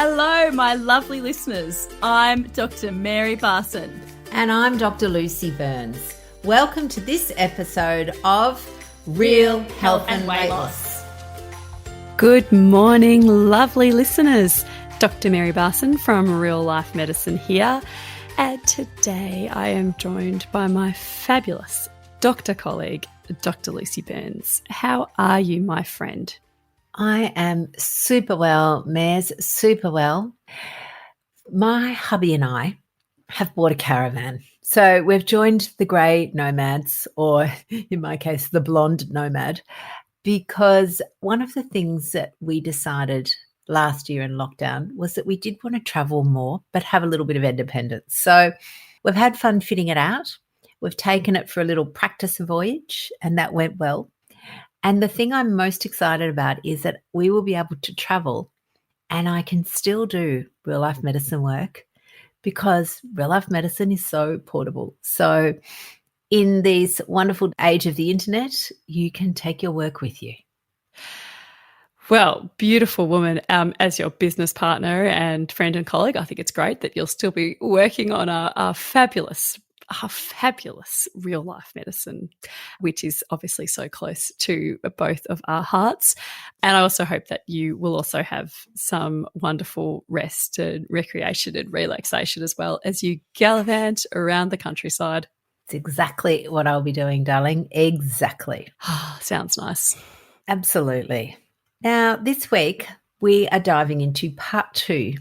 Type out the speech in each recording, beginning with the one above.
Hello, my lovely listeners. I'm Dr. Mary Barson. And I'm Dr. Lucy Burns. Welcome to this episode of Real Health and Weight Loss. Good morning, lovely listeners. Dr. Mary Barson from Real Life Medicine here. And today I am joined by my fabulous doctor colleague, Dr. Lucy Burns. How are you, my friend? I am super well, Mares, super well. My hubby and I have bought a caravan. So we've joined the grey nomads, or in my case, the blonde nomad, because one of the things that we decided last year in lockdown was that we did want to travel more, but have a little bit of independence. So we've had fun fitting it out. We've taken it for a little practice voyage, and that went well. And the thing I'm most excited about is that we will be able to travel and I can still do real life medicine work because real life medicine is so portable. So in this wonderful age of the internet, you can take your work with you. Well, beautiful woman, as your business partner and friend and colleague, I think it's great that you'll still be working on a fabulous real life medicine, which is obviously so close to both of our hearts. And I also hope that you will also have some wonderful rest and recreation and relaxation as well as you gallivant around the countryside. It's exactly what I'll be doing, darling. Exactly. Sounds nice. Absolutely. Now, this week we are diving into part 2.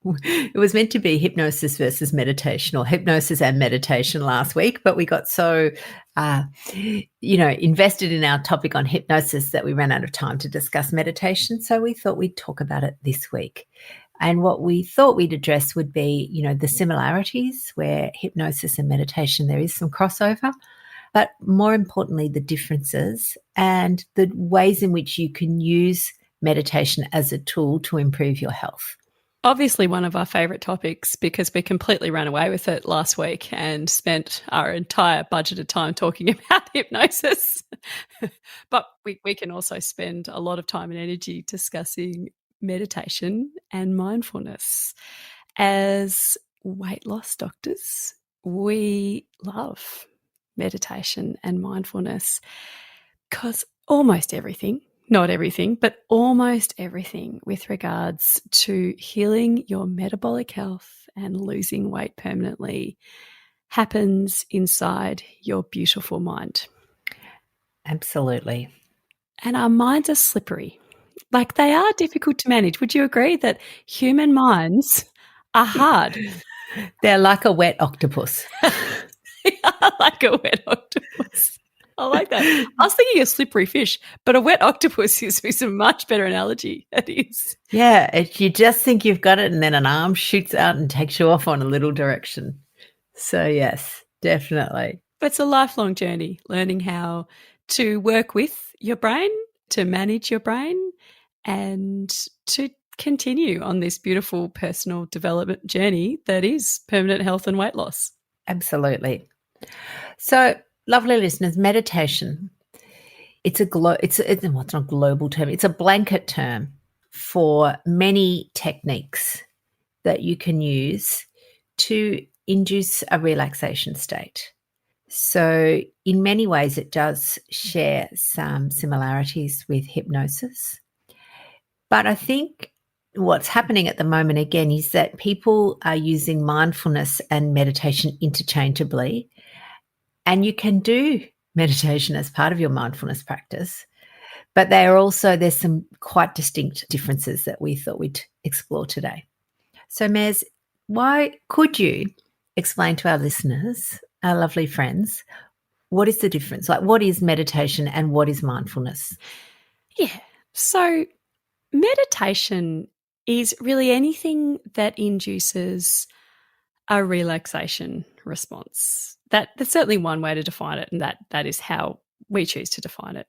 It was meant to be hypnosis versus meditation, or hypnosis and meditation last week, but we got so, invested in our topic on hypnosis that we ran out of time to discuss meditation. So we thought we'd talk about it this week. And what we thought we'd address would be, the similarities where hypnosis and meditation, there is some crossover, but more importantly, the differences and the ways in which you can use meditation as a tool to improve your health. Obviously one of our favourite topics because we completely ran away with it last week and spent our entire budgeted time talking about hypnosis. But we can also spend a lot of time and energy discussing meditation and mindfulness. As weight loss doctors, we love meditation and mindfulness because almost everything, not everything, but almost everything with regards to healing your metabolic health and losing weight permanently happens inside your beautiful mind. Absolutely. And our minds are slippery. Like, they are difficult to manage. Would you agree that human minds are hard? They're like a wet octopus. They are like a wet octopus. I like that. I was thinking a slippery fish, but a wet octopus is a much better analogy. It is. Yeah, you just think you've got it and then an arm shoots out and takes you off on a little direction. So yes, definitely. It's a lifelong journey, learning how to work with your brain, to manage your brain, and to continue on this beautiful personal development journey that is permanent health and weight loss. Absolutely. So, lovely listeners, meditation, it's not a global term, it's a blanket term for many techniques that you can use to induce a relaxation state. So in many ways it does share some similarities with hypnosis. But I think what's happening at the moment again is that people are using mindfulness and meditation interchangeably. And you can do meditation as part of your mindfulness practice, but there's some quite distinct differences that we thought we'd explore today. So, Mez, why could you explain to our listeners, our lovely friends, what is the difference? Like, what is meditation and what is mindfulness? Yeah. So meditation is really anything that induces a relaxation response. That's certainly one way to define it, and that is how we choose to define it.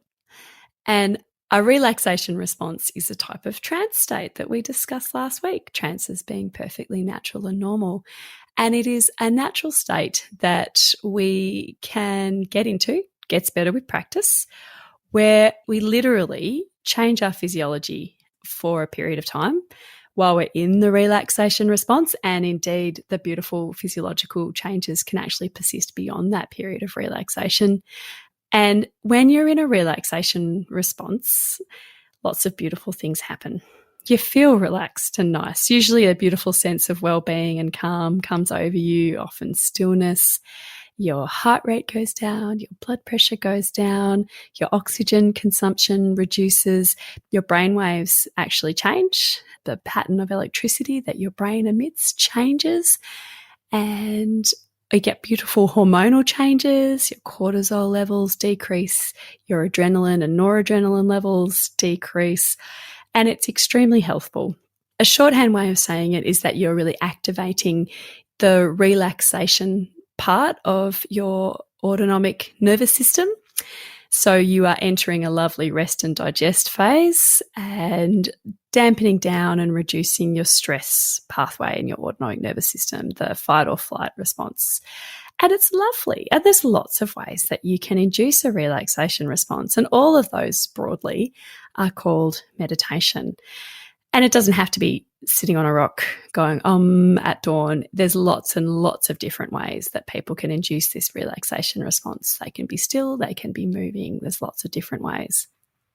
And a relaxation response is a type of trance state that we discussed last week, trances being perfectly natural and normal. And it is a natural state that we can get into, gets better with practice, where we literally change our physiology for a period of time while we're in the relaxation response. And indeed, the beautiful physiological changes can actually persist beyond that period of relaxation. And when you're in a relaxation response, lots of beautiful things happen. You feel relaxed and nice. Usually a beautiful sense of well-being and calm comes over you, often stillness. Your heart rate goes down, your blood pressure goes down, your oxygen consumption reduces, your brain waves actually change. The pattern of electricity that your brain emits changes, and you get beautiful hormonal changes. Your cortisol levels decrease, your adrenaline and noradrenaline levels decrease, and it's extremely healthful. A shorthand way of saying it is that you're really activating the relaxation part of your autonomic nervous system. So you are entering a lovely rest and digest phase and dampening down and reducing your stress pathway in your autonomic nervous system, the fight or flight response. And it's lovely. And there's lots of ways that you can induce a relaxation response. And all of those broadly are called meditation. And it doesn't have to be sitting on a rock going at dawn. There's lots and lots of different ways that people can induce this relaxation response. They can be still, they can be moving. There's lots of different ways.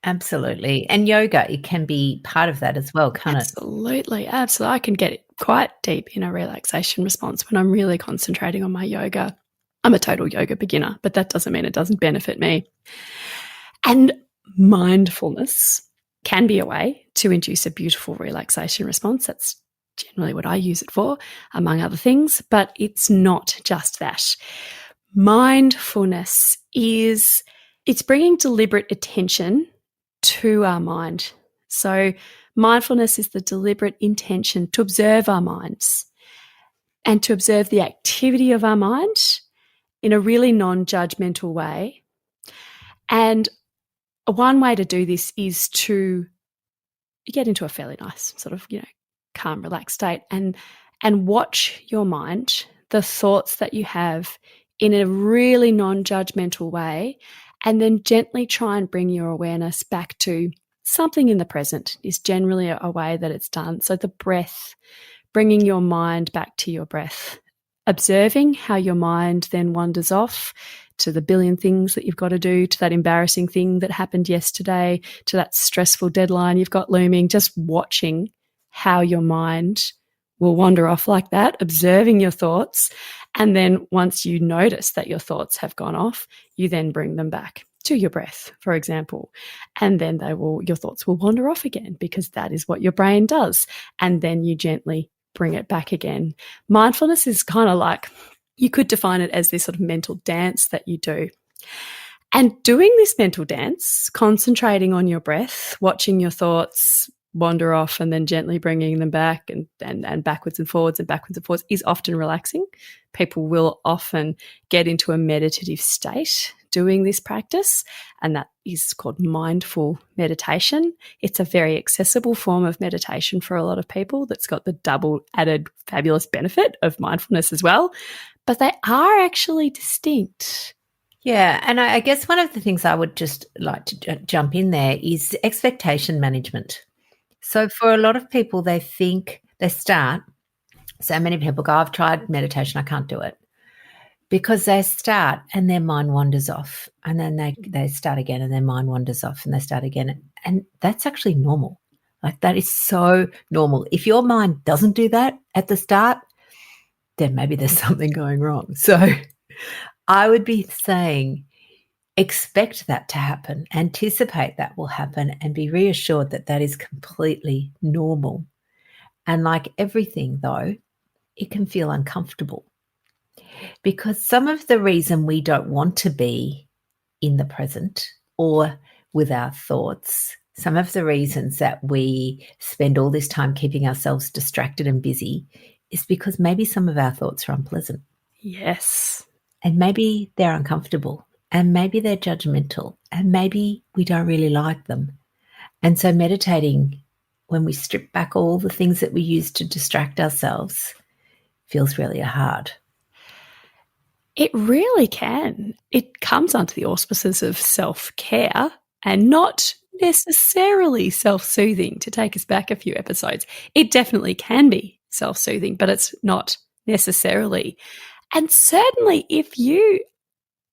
Absolutely. And yoga, it can be part of that as well, can't it? Absolutely. I can get quite deep in a relaxation response when I'm really concentrating on my yoga. I'm a total yoga beginner, but that doesn't mean it doesn't benefit me. And mindfulness can be a way to induce a beautiful relaxation response. That's generally what I use it for, among other things, but it's not just that. Mindfulness it's bringing deliberate attention to our mind. So mindfulness is the deliberate intention to observe our minds and to observe the activity of our mind in a really non-judgmental way. And one way to do this is to get into a fairly nice sort of, calm, relaxed state and watch your mind, the thoughts that you have in a really non-judgmental way, and then gently try and bring your awareness back to something in the present is generally a way that it's done. So the breath, bringing your mind back to your breath, observing how your mind then wanders off to the billion things that you've got to do, to that embarrassing thing that happened yesterday, to that stressful deadline you've got looming, just watching how your mind will wander off like that, observing your thoughts. And then once you notice that your thoughts have gone off, you then bring them back to your breath, for example. And then your thoughts will wander off again because that is what your brain does. And then you gently bring it back again. Mindfulness is kind of like, you could define it as this sort of mental dance that you do. And doing this mental dance, concentrating on your breath, watching your thoughts wander off and then gently bringing them back and backwards and forwards is often relaxing. People will often get into a meditative state doing this practice, and that is called mindful meditation. It's a very accessible form of meditation for a lot of people that's got the double added fabulous benefit of mindfulness as well, but they are actually distinct. Yeah, and I guess one of the things I would just like to jump in there is expectation management. So for a lot of people, they think they start, so many people go, I've tried meditation, I can't do it. Because they start and their mind wanders off, and then they start again and their mind wanders off and they start again. And that's actually normal. Like, that is so normal. If your mind doesn't do that at the start, then maybe there's something going wrong. So I would be saying, expect that to happen, anticipate that will happen, and be reassured that that is completely normal. And like everything, though, it can feel uncomfortable, because some of the reason we don't want to be in the present or with our thoughts, some of the reasons that we spend all this time keeping ourselves distracted and busy is because maybe some of our thoughts are unpleasant. Yes. And maybe they're uncomfortable. And maybe they're judgmental, and maybe we don't really like them. And so meditating, when we strip back all the things that we use to distract ourselves, feels really hard. It really can. It comes under the auspices of self-care and not necessarily self-soothing, to take us back a few episodes. It definitely can be self-soothing, but it's not necessarily. And certainly if you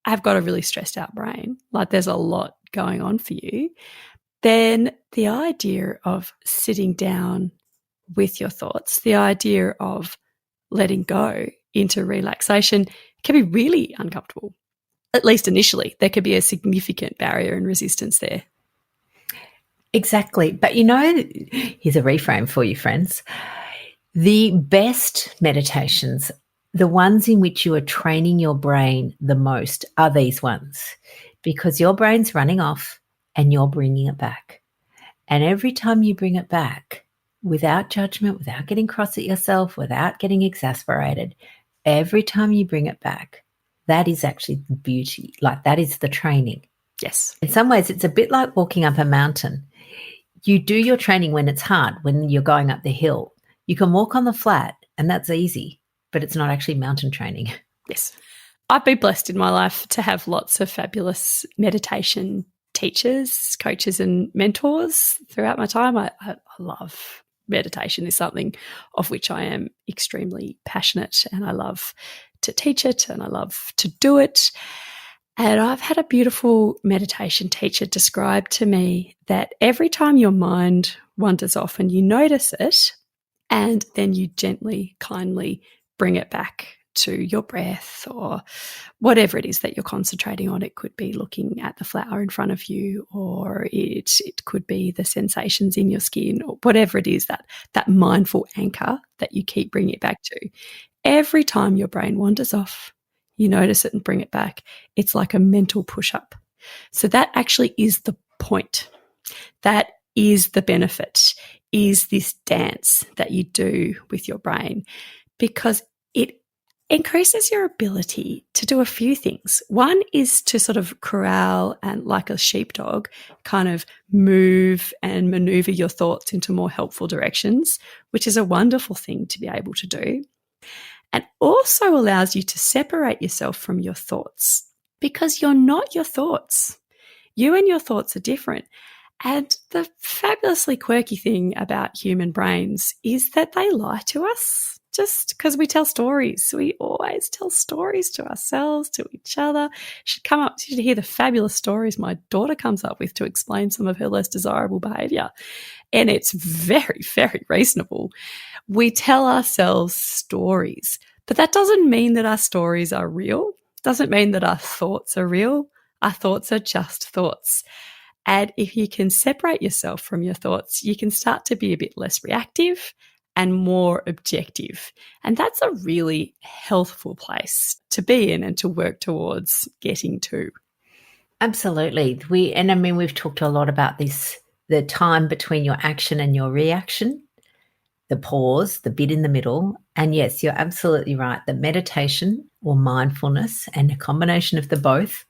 have got a really stressed out brain, like there's a lot going on for you, then the idea of sitting down with your thoughts, the idea of letting go into relaxation can be really uncomfortable. At least initially, there could be a significant barrier and resistance there. Exactly. But here's a reframe for you, friends. The best meditations, the ones in which you are training your brain the most, are these ones, because your brain's running off and you're bringing it back. And every time you bring it back, without judgment, without getting cross at yourself, without getting exasperated, every time you bring it back, that is actually the beauty. Like, that is the training. Yes. In some ways, it's a bit like walking up a mountain. You do your training when it's hard, when you're going up the hill. You can walk on the flat and that's easy, but it's not actually mountain training. Yes. I've been blessed in my life to have lots of fabulous meditation teachers, coaches and mentors throughout my time. I love meditation. Is something of which I am extremely passionate, and I love to teach it and I love to do it. And I've had a beautiful meditation teacher describe to me that every time your mind wanders off and you notice it, and then you gently, kindly bring it back to your breath or whatever it is that you're concentrating on. It could be looking at the flower in front of you, or it could be the sensations in your skin, or whatever it is, that mindful anchor that you keep bringing it back to. Every time your brain wanders off, you notice it and bring it back. It's like a mental push-up. So that actually is the point. That is the benefit, is this dance that you do with your brain, because it increases your ability to do a few things. One is to sort of corral and, like a sheepdog, kind of move and maneuver your thoughts into more helpful directions, which is a wonderful thing to be able to do. And also allows you to separate yourself from your thoughts, because you're not your thoughts. You and your thoughts are different. And the fabulously quirky thing about human brains is that they lie to us just because we tell stories. We always tell stories to ourselves, to each other. You should hear the fabulous stories my daughter comes up with to explain some of her less desirable behaviour. And it's very, very reasonable. We tell ourselves stories, but that doesn't mean that our stories are real. Doesn't mean that our thoughts are real. Our thoughts are just thoughts. And if you can separate yourself from your thoughts, you can start to be a bit less reactive and more objective. And that's a really healthful place to be in and to work towards getting to. Absolutely. We've talked a lot about this, the time between your action and your reaction, the pause, the bit in the middle. And yes, you're absolutely right. The meditation or mindfulness, and a combination of the both,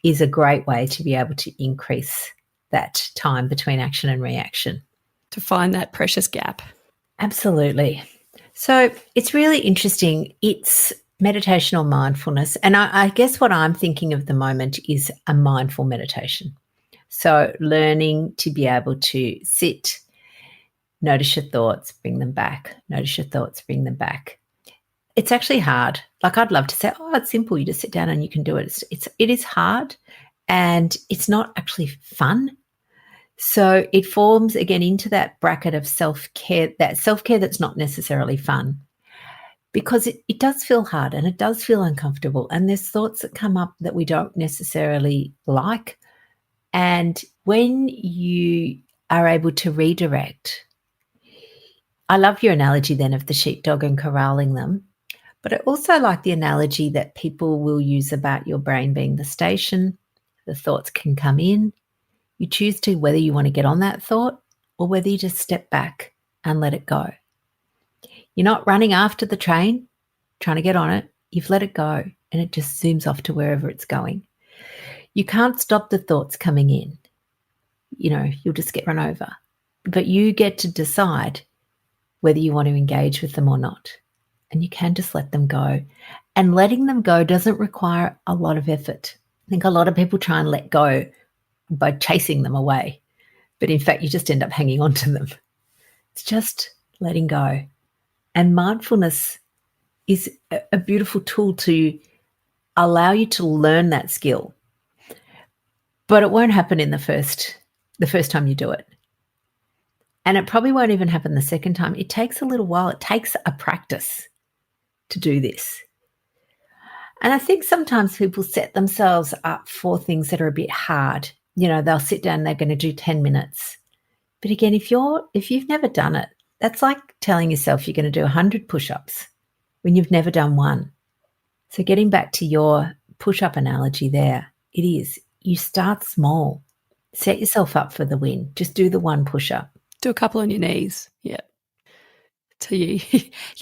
is a great way to be able to increase that time between action and reaction. To find that precious gap. Absolutely. So it's really interesting. It's meditation or mindfulness. And I guess what I'm thinking of the moment is a mindful meditation. So learning to be able to sit, notice your thoughts, bring them back. Notice your thoughts, bring them back. It's actually hard. Like, I'd love to say, oh, it's simple. You just sit down and you can do it. It is hard, and it's not actually fun. So it forms, again, into that bracket of self-care that's not necessarily fun, because it does feel hard and it does feel uncomfortable, and there's thoughts that come up that we don't necessarily like. And when you are able to redirect, I love your analogy then of the sheepdog and corralling them, but I also like the analogy that people will use about your brain being the station. The thoughts can come in. You choose to whether you want to get on that thought or whether you just step back and let it go. You're not running after the train, trying to get on it. You've let it go and it just zooms off to wherever it's going. You can't stop the thoughts coming in. You'll just get run over. But you get to decide whether you want to engage with them or not. And you can just let them go. And letting them go doesn't require a lot of effort. I think a lot of people try and let go by chasing them away. but in fact, you just end up hanging on to them. It's just letting go. And mindfulness is a beautiful tool to allow you to learn that skill. But it won't happen in the first time you do it. And it probably won't even happen the second time. It takes a little while. It takes a practice to do this. And I think sometimes people set themselves up for things that are a bit hard. You know, they'll sit down, they're going to do 10 minutes. But again, if you've never done it, that's like telling yourself you're going to do 100 push-ups when you've never done one. So getting back to your push-up analogy there, it is, you start small. Set yourself up for the win. Just do the one push-up. Do a couple on your knees. Yeah. So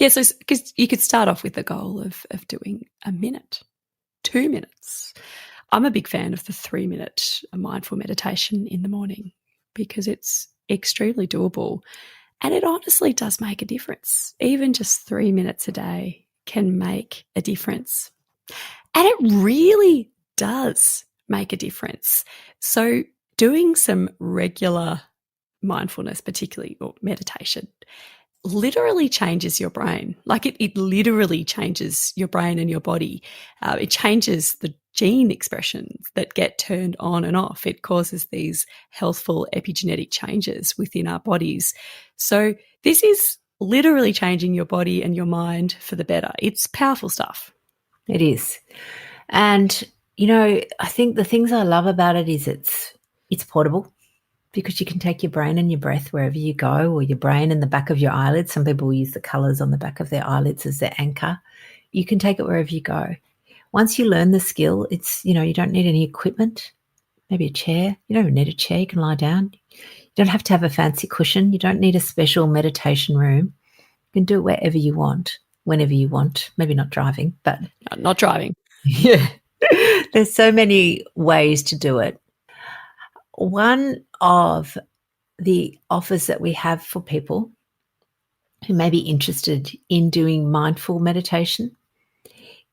so because you could start off with the goal of doing a minute, 2 minutes. I'm a big fan of the 3-minute mindful meditation in the morning because it's extremely doable and it honestly does make a difference. Even just 3 minutes a day can make a difference. And it really does make a difference. So doing some regular mindfulness, particularly, or meditation, literally changes your brain. Like it literally changes your brain and your body. It changes the gene expressions that get turned on and off. It causes these healthful epigenetic changes within our bodies. So this is literally changing your body and your mind for the better. It's powerful stuff. It is. And, you know, I think the things I love about it is it's portable, because you can take your brain and your breath wherever you go, or your brain in the back of your eyelids. Some people use the colours on the back of their eyelids as their anchor. You can take it wherever you go. Once you learn the skill, it's, you know, you don't need any equipment, maybe a chair. You don't even need a chair. You can lie down. You don't have to have a fancy cushion. You don't need a special meditation room. You can do it wherever you want, whenever you want. Maybe not driving, but... Not driving. Yeah. There's so many ways to do it. One of the offers that we have for people who may be interested in doing mindful meditation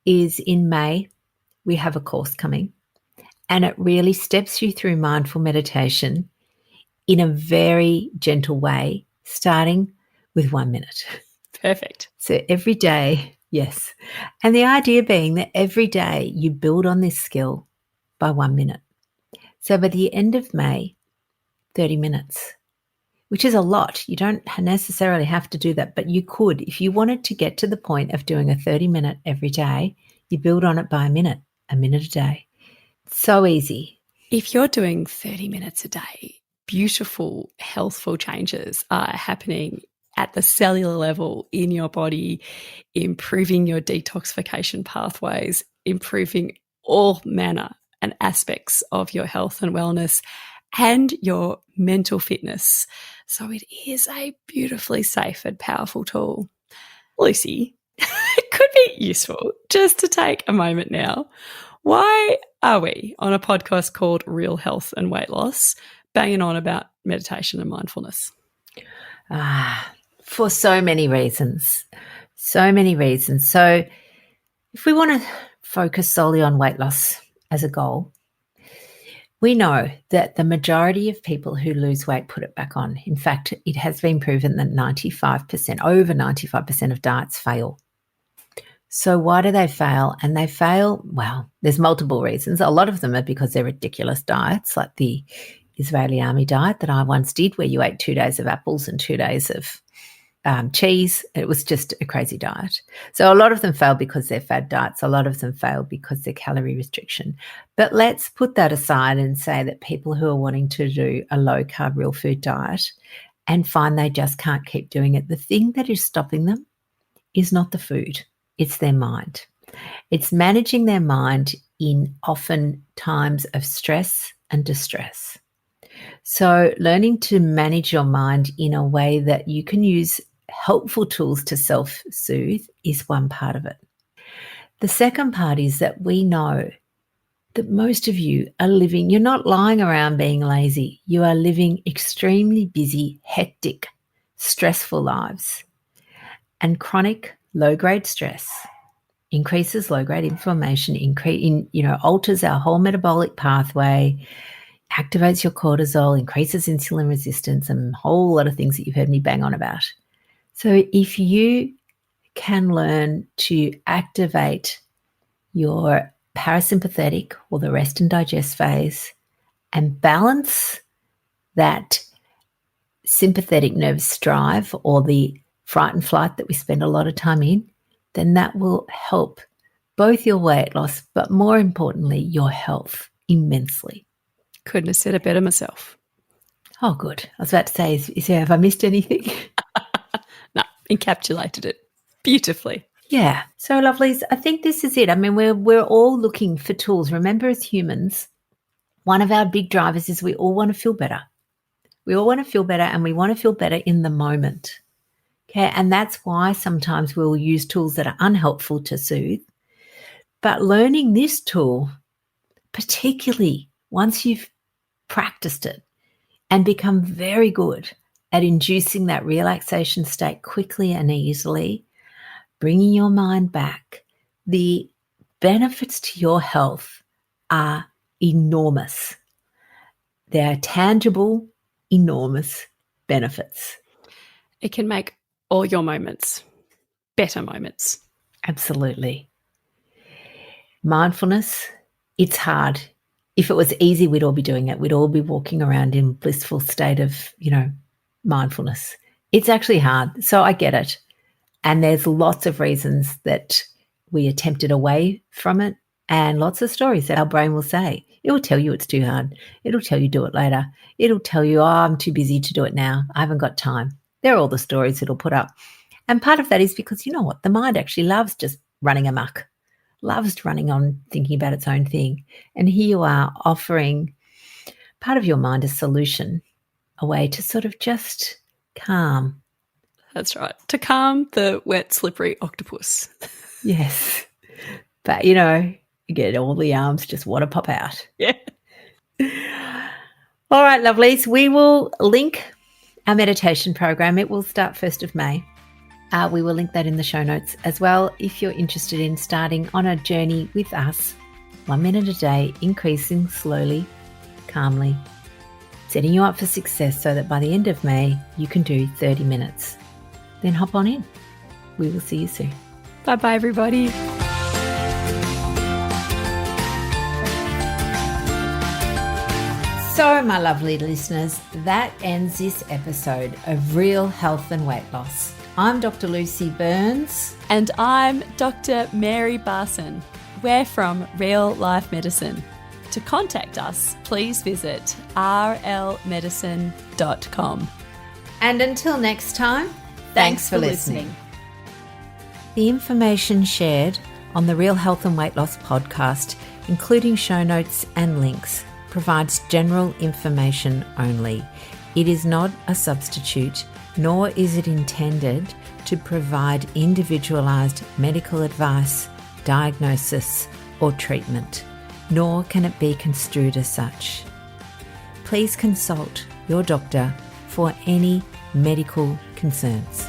is in May, we have a course coming, and it really steps you through mindful meditation in a very gentle way, starting with 1 minute. Perfect. So every day, yes. And the idea being that every day you build on this skill by 1 minute. So by the end of May, 30 minutes, which is a lot. You don't necessarily have to do that, but you could. If you wanted to get to the point of doing a 30-minute every day, you build on it by a minute a day. So easy. If you're doing 30 minutes a day, beautiful, healthful changes are happening at the cellular level in your body, improving your detoxification pathways, improving all manner and aspects of your health and wellness and your mental fitness. So it is a beautifully safe and powerful tool. Lucy, it could be useful just to take a moment now. Why are we on a podcast called Real Health and Weight Loss banging on about meditation and mindfulness? For so many reasons. So many reasons. So if we want to focus solely on weight loss as a goal, we know that the majority of people who lose weight put it back on. In fact, it has been proven that over 95% of diets fail. So why do they fail? And they fail, well, there's multiple reasons. A lot of them are because they're ridiculous diets, like the Israeli army diet that I once did, where you ate 2 days of apples and 2 days of cheese. It was just a crazy diet. So a lot of them fail because they're fad diets. A lot of them fail because they're calorie restriction. But let's put that aside and say that people who are wanting to do a low-carb, real food diet and find they just can't keep doing it, the thing that is stopping them is not the food. It's their mind. It's managing their mind in often times of stress and distress. So learning to manage your mind in a way that you can use helpful tools to self-soothe is one part of it. The second part is that we know that most of you are living, you're not lying around being lazy. You are living extremely busy, hectic, stressful lives. And chronic low-grade stress increases low-grade inflammation, alters our whole metabolic pathway, activates your cortisol, increases insulin resistance, and a whole lot of things that you've heard me bang on about. So if you can learn to activate your parasympathetic or the rest and digest phase and balance that sympathetic nervous drive or the fright and flight that we spend a lot of time in, then that will help both your weight loss, but more importantly, your health immensely. Couldn't have said it better myself. Oh, good. I was about to say, have I missed anything? No, encapsulated it beautifully. Yeah. So, lovelies, I think this is it. I mean, we're all looking for tools. Remember, as humans, one of our big drivers is we all want to feel better. We all want to feel better, and we want to feel better in the moment. Okay. And that's why sometimes we'll use tools that are unhelpful to soothe. But learning this tool, particularly once you've practiced it and become very good at inducing that relaxation state quickly and easily, bringing your mind back, the benefits to your health are enormous. They're tangible, enormous benefits. It can make all your moments better moments. Absolutely. Mindfulness, it's hard. If it was easy, we'd all be doing it. We'd all be walking around in blissful state of, mindfulness. It's actually hard. So I get it. And there's lots of reasons that we are tempted away from it and lots of stories that our brain will say. It will tell you it's too hard. It'll tell you do it later. It'll tell you, I'm too busy to do it now. I haven't got time. They're all the stories it'll put up. And part of that is because, you know what, the mind actually loves just running amok, loves running on thinking about its own thing. And here you are offering part of your mind a solution, a way to sort of just calm. That's right. To calm the wet, slippery octopus. Yes. But, you get all the arms just want to pop out. Yeah. All right, lovelies. We will link our meditation program. It will start 1st of May. We will link that in the show notes as well if you're interested in starting on a journey with us, 1 minute a day, increasing slowly, calmly, setting you up for success so that by the end of May, you can do 30 minutes. Then hop on in. We will see you soon. Bye-bye, everybody. So, my lovely listeners, that ends this episode of Real Health and Weight Loss. I'm Dr. Lucy Burns. And I'm Dr. Mary Barson. We're from Real Life Medicine. To contact us, please visit rlmedicine.com. And until next time, thanks for listening. The information shared on the Real Health and Weight Loss podcast, including show notes and links, provides general information only. It is not a substitute, nor is it intended to provide individualized medical advice, diagnosis, or treatment, nor can it be construed as such. Please consult your doctor for any medical concerns.